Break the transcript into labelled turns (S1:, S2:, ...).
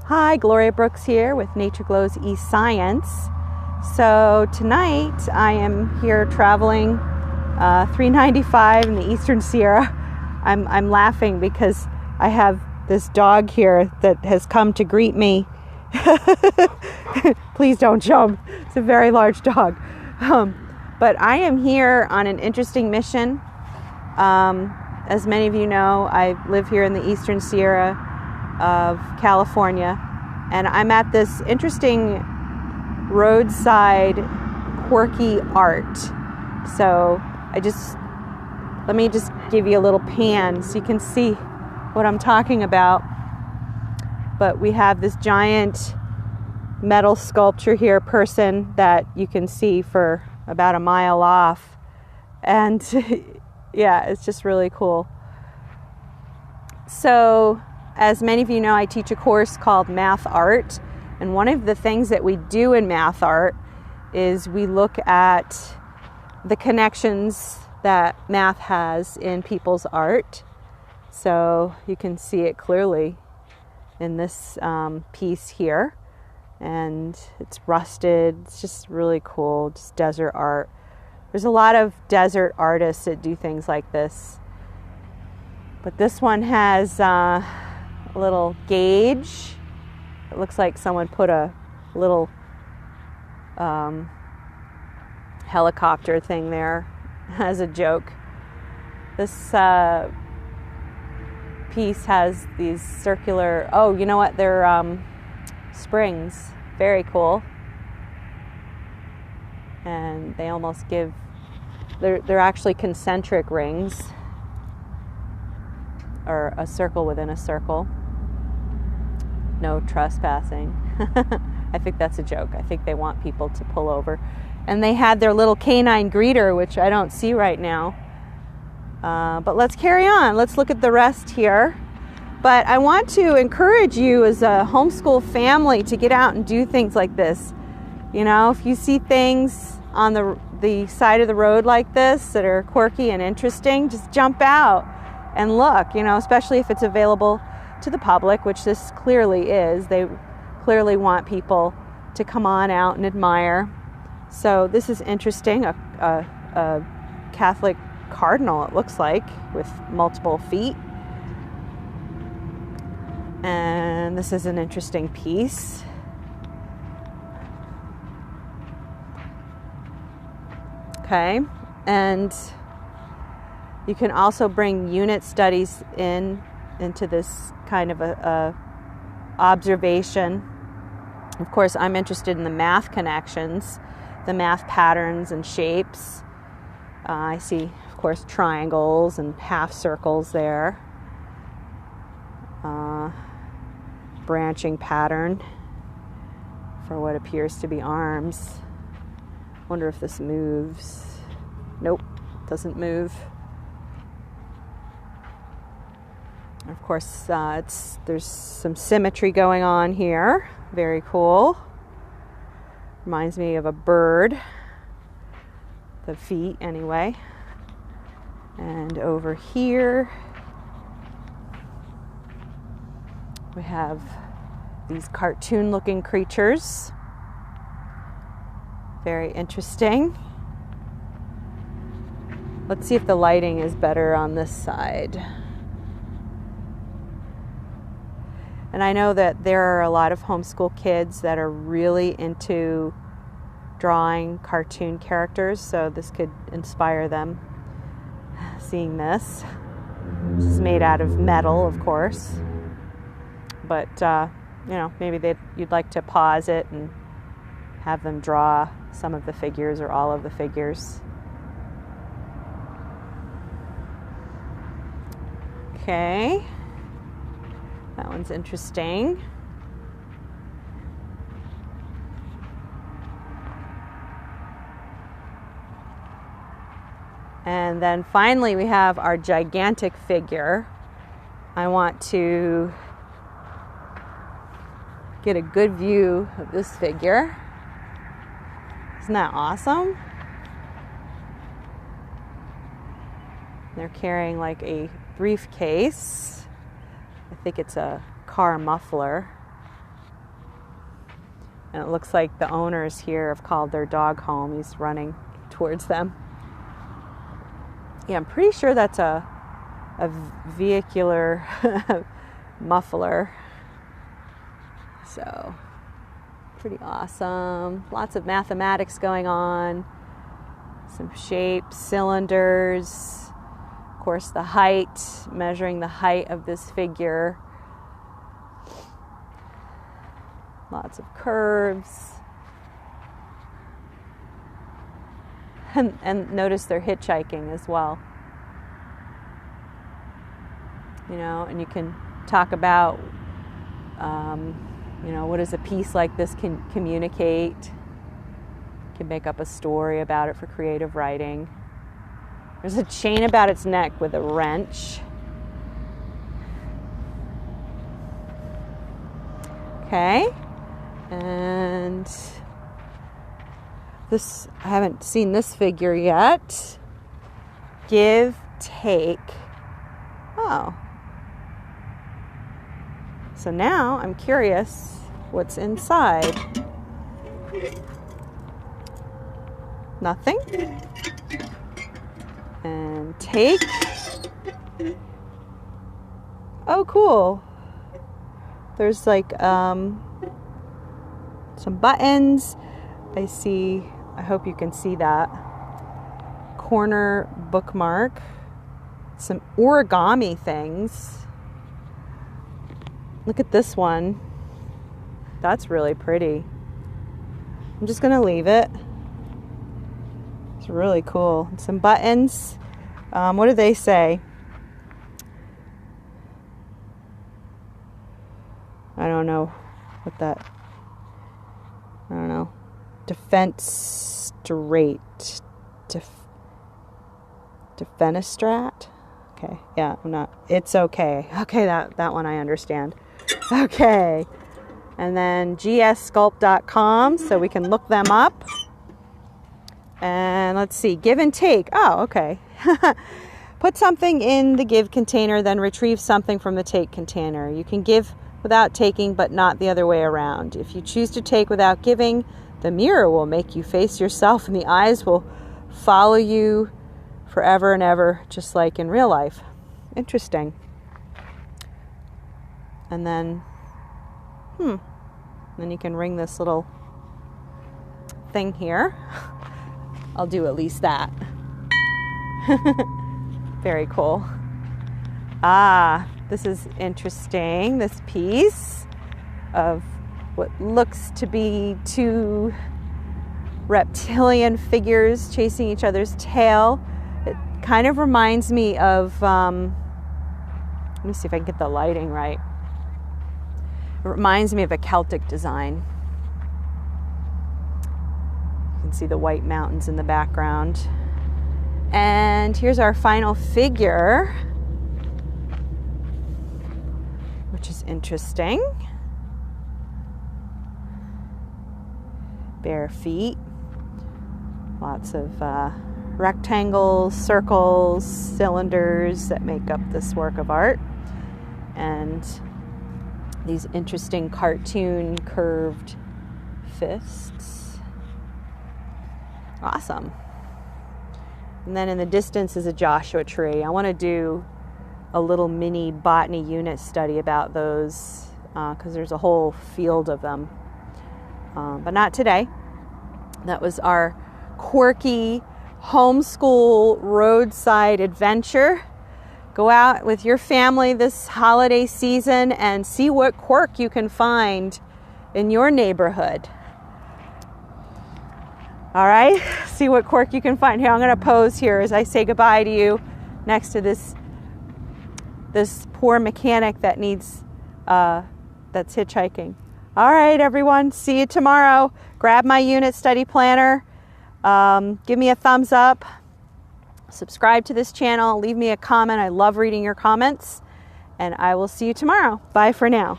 S1: Hi, Gloria Brooks here with Nature Glow's eScience. So tonight I am here traveling 395 in the Eastern Sierra. I'm laughing because I have this dog here that has come to greet me. Please don't jump. It's a very large dog. But I am here on an interesting mission. As many of you know, I live here in the Eastern Sierra of California, and I'm at this interesting roadside quirky art. So let me just give you a little pan so you can see what I'm talking about. But we have this giant metal sculpture here, person that you can see for about a mile off, and yeah, it's just really cool. So as many of you know, I teach a course called Math Art, and one of the things that we do in Math Art is we look at the connections that math has in people's art. So you can see it clearly in this piece here, and it's rusted. It's just really cool, just desert art. There's a lot of desert artists that do things like this, but this one has a little gauge. It looks like someone put a little helicopter thing there as a joke. This piece has these circular, oh, you know what, they're springs. Very cool. And they almost give, they're actually concentric rings, or a circle within a circle. No trespassing. I think that's a joke. I think they want people to pull over. And they had their little canine greeter, which I don't see right now. But let's carry on. Let's look at the rest here. But I want to encourage you as a homeschool family to get out and do things like this. You know, if you see things on the side of the road like this that are quirky and interesting, just jump out and look, you know, especially if it's available to the public, which this clearly is. They clearly want people to come on out and admire. So this is interesting, a Catholic cardinal, it looks like, with multiple feet. And this is an interesting piece. Okay, and you can also bring unit studies into this kind of a observation. Of course, I'm interested in the math connections, the math patterns and shapes. I see, of course, triangles and half circles there. Branching pattern for what appears to be arms. Wonder if this moves. Nope, doesn't move. Of course, there's some symmetry going on here. Very cool. Reminds me of a bird. The feet, anyway. And over here, we have these cartoon-looking creatures. Very interesting. Let's see if the lighting is better on this side. And I know that there are a lot of homeschool kids that are really into drawing cartoon characters, so this could inspire them. Seeing this. This is made out of metal, of course. But, you know, maybe you'd like to pause it and have them draw some of the figures or all of the figures. Okay. That one's interesting. And then finally we have our gigantic figure. I want to get a good view of this figure. Isn't that awesome? They're carrying like a briefcase. I think it's a car muffler. And it looks like the owners here have called their dog home. He's running towards them. Yeah, I'm pretty sure that's a vehicular muffler. So, pretty awesome. Lots of mathematics going on. Some shapes, cylinders. Of course, the height, measuring the height of this figure. Lots of curves. And notice they're hitchhiking as well. You know, and you can talk about, you know, what does a piece like this can communicate? You can make up a story about it for creative writing. There's a chain about its neck with a wrench. Okay. And this, I haven't seen this figure yet. Give, take. Oh. So now I'm curious what's inside. Nothing. And take. Oh, cool. There's like some buttons. I hope you can see that. Corner bookmark. Some origami things. Look at this one. That's really pretty. I'm just going to leave it. It's really cool. Some buttons. What do they say? I don't know what that... I don't know. Defenestrat. Defenestrat? Okay, yeah, I'm not... It's okay. Okay, that one I understand. Okay. And then gssculpt.com, so we can look them up. And let's see, give and take. Oh, okay. Put something in the give container, then retrieve something from the take container. You can give without taking, but not the other way around. If you choose to take without giving, the mirror will make you face yourself, and the eyes will follow you forever and ever, just like in real life. Interesting. And then, then you can ring this little thing here. I'll do at least that. Very cool. This is interesting. This piece of what looks to be two reptilian figures chasing each other's tail. It kind of reminds me of, let me see if I can get the lighting right. It reminds me of a Celtic design. You can see the white mountains in the background. And here's our final figure, which is interesting. Bare feet. Lots of rectangles, circles, cylinders that make up this work of art. And these interesting cartoon curved fists. Awesome. And then in the distance is a Joshua tree. I want to do a little mini botany unit study about those because there's a whole field of them. But not today. That was our quirky homeschool roadside adventure. Go out with your family this holiday season and see what quirk you can find in your neighborhood. All right, see what quirk you can find. Here, I'm going to pose here as I say goodbye to you next to this poor mechanic that needs that's hitchhiking. All right, everyone, see you tomorrow. Grab my unit study planner. Give me a thumbs up. Subscribe to this channel. Leave me a comment. I love reading your comments. And I will see you tomorrow. Bye for now.